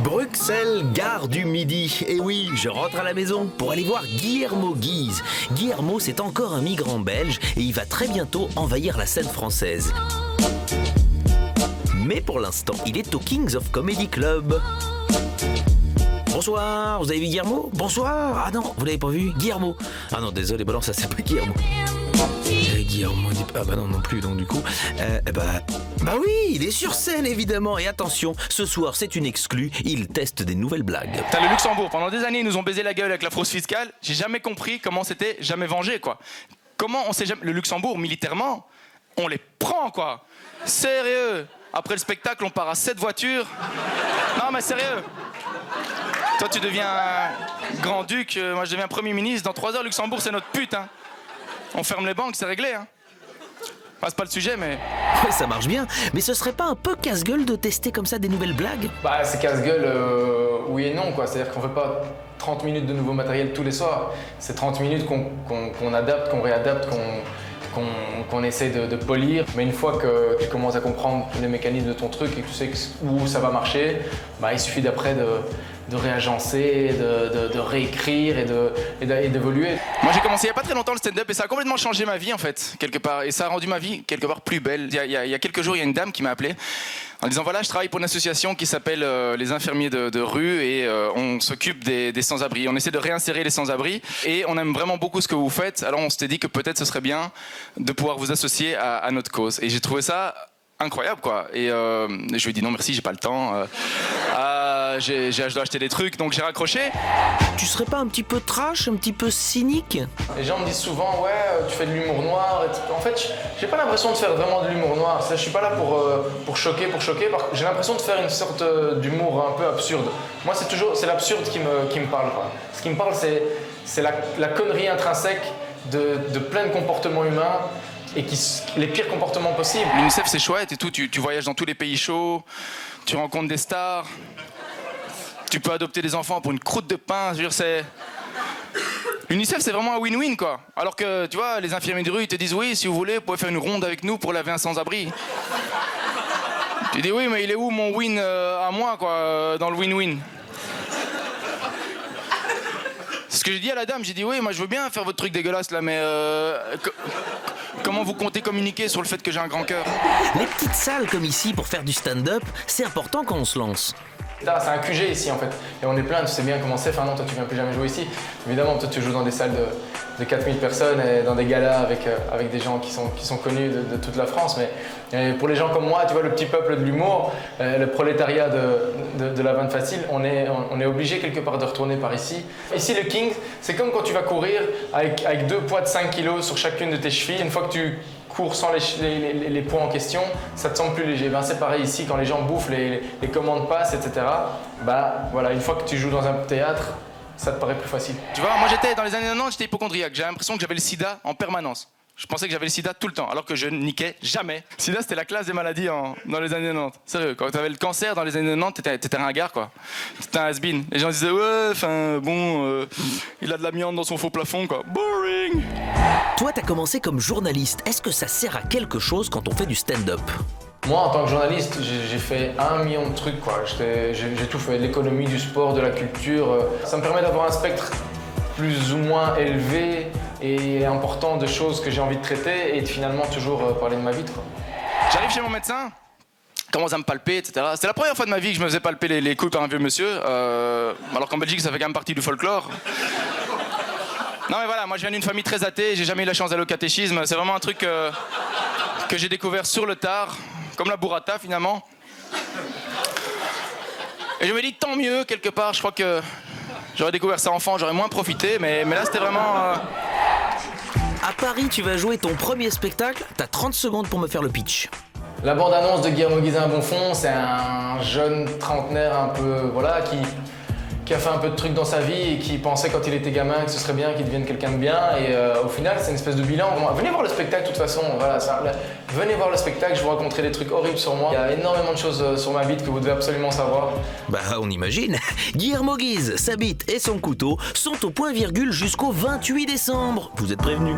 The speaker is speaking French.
Bruxelles, gare du Midi. Et oui, je rentre à la maison pour aller voir Guillermo Guise. Guillermo, c'est encore un migrant belge et il va très bientôt envahir la scène française. Mais pour l'instant, il est au Kings of Comedy Club. Bonsoir, vous avez vu Guillermo? Bonsoir. Ah non, vous l'avez pas vu? Guillermo. Ah non, désolé, bah non, ça c'est pas Guillermo. Guillermo, ah bah non plus, donc du coup, bah oui, il est sur scène évidemment. Et attention, ce soir c'est une exclue, il teste des nouvelles blagues. T'as le Luxembourg, pendant des années ils nous ont baisé la gueule avec la fraude fiscale. J'ai jamais compris comment c'était jamais vengé quoi. Comment on sait jamais... Le Luxembourg militairement, on les prend quoi. Sérieux. Après le spectacle on part à 7 voitures. Non mais sérieux. Toi tu deviens grand-duc, moi je deviens Premier ministre. Dans 3 heures Luxembourg c'est notre pute hein. On ferme les banques, c'est réglé hein. Enfin, c'est pas le sujet mais... Ouais, ça marche bien, mais ce serait pas un peu casse-gueule de tester comme ça des nouvelles blagues? Bah c'est casse-gueule, oui et non quoi. C'est-à-dire qu'on fait pas 30 minutes de nouveau matériel tous les soirs. C'est 30 minutes qu'on adapte, qu'on réadapte, qu'on essaie de polir. Mais une fois que tu commences à comprendre les mécanismes de ton truc et que tu sais où ça va marcher, bah il suffit d'après de réagencer, de réécrire et d'évoluer. Moi j'ai commencé il n'y a pas très longtemps le stand-up et ça a complètement changé ma vie en fait, quelque part. Et ça a rendu ma vie quelque part plus belle. Il y a quelques jours, il y a une dame qui m'a appelé en disant voilà, je travaille pour une association qui s'appelle les infirmiers de rue et on s'occupe des sans-abri. On essaie de réinsérer les sans-abri et on aime vraiment beaucoup ce que vous faites. Alors on s'était dit que peut-être ce serait bien de pouvoir vous associer à notre cause. Et j'ai trouvé ça incroyable quoi. Et je lui ai dit non merci, j'ai pas le temps. Je dois acheter des trucs, donc j'ai raccroché. Tu serais pas un petit peu trash, un petit peu cynique? Les gens me disent souvent ouais tu fais de l'humour noir. En fait j'ai pas l'impression de faire vraiment de l'humour noir. Je suis pas là pour choquer. J'ai l'impression de faire une sorte d'humour un peu absurde. Moi c'est l'absurde qui me parle quoi. Ce qui me parle c'est la connerie intrinsèque de plein de comportements humains et les pires comportements possibles. L'UNICEF c'est chouette et tout, tu voyages dans tous les pays chauds, tu rencontres des stars, tu peux adopter des enfants pour une croûte de pain, je veux dire c'est... L'UNICEF c'est vraiment un win-win quoi. Alors que tu vois, les infirmiers de rue ils te disent oui si vous voulez vous pouvez faire une ronde avec nous pour laver un sans-abri. Tu dis oui mais il est où mon win à moi quoi, dans le win-win? C'est ce que j'ai dit à la dame, j'ai dit oui moi je veux bien faire votre truc dégueulasse là mais comment vous comptez communiquer sur le fait que j'ai un grand cœur? Les petites salles comme ici pour faire du stand-up, c'est important quand on se lance. C'est un QG ici en fait, et on est plein, tu sais bien comment c'est. Enfin non, toi tu viens plus jamais jouer ici. Évidemment, toi tu joues dans des salles de 4000 personnes et dans des galas avec des gens qui sont connus de toute la France. Mais pour les gens comme moi, tu vois, le petit peuple de l'humour, le prolétariat de la vanne facile, on est obligé quelque part de retourner par ici. Ici le King, c'est comme quand tu vas courir avec 2 poids de 5 kilos sur chacune de tes chevilles. Une fois que tu cours sans les poids en question, ça te semble plus léger. Ben, c'est pareil ici, quand les gens bouffent, les commandes passent, etc. Bah, voilà, une fois que tu joues dans un théâtre, ça te paraît plus facile. Tu vois, moi dans les années 90, j'étais hypochondriaque. J'avais l'impression que j'avais le sida en permanence. Je pensais que j'avais le sida tout le temps, alors que je niquais jamais. Le sida, c'était la classe des maladies dans les années 90. Sérieux, quand t'avais le cancer dans les années 90, t'étais ringard, quoi. T'étais un has-been. Les gens disaient, ouais, enfin, bon, il a de l'amiante dans son faux plafond, quoi. Boring! Toi, t'as commencé comme journaliste. Est-ce que ça sert à quelque chose quand on fait du stand-up? Moi, en tant que journaliste, j'ai fait 1 million de trucs, quoi. J'ai tout fait, de l'économie, du sport, de la culture. Ça me permet d'avoir un spectre plus ou moins élevé et important de choses que j'ai envie de traiter et de finalement toujours parler de ma vie, quoi. J'arrive chez mon médecin, commence à me palper, etc. C'était la première fois de ma vie que je me faisais palper les couilles par un vieux monsieur, alors qu'en Belgique ça fait quand même partie du folklore. Non mais voilà, moi je viens d'une famille très athée, j'ai jamais eu la chance d'aller au catéchisme, c'est vraiment un truc que j'ai découvert sur le tard, comme la burrata finalement. Et je me dis tant mieux quelque part, je crois que j'aurais découvert ça enfant, j'aurais moins profité, mais là c'était vraiment... À Paris, tu vas jouer ton premier spectacle, t'as 30 secondes pour me faire le pitch. La bande-annonce de Guillermo Guise à Bonfond, c'est un jeune trentenaire un peu, voilà, qui a fait un peu de trucs dans sa vie et qui pensait quand il était gamin que ce serait bien qu'il devienne quelqu'un de bien. Et au final, c'est une espèce de bilan. Venez voir le spectacle de toute façon. Voilà, venez voir le spectacle, je vous raconterai des trucs horribles sur moi. Il y a énormément de choses sur ma bite que vous devez absolument savoir. Bah, on imagine. Guillermo Guise, sa bite et son couteau sont au point virgule jusqu'au 28 décembre. Vous êtes prévenus.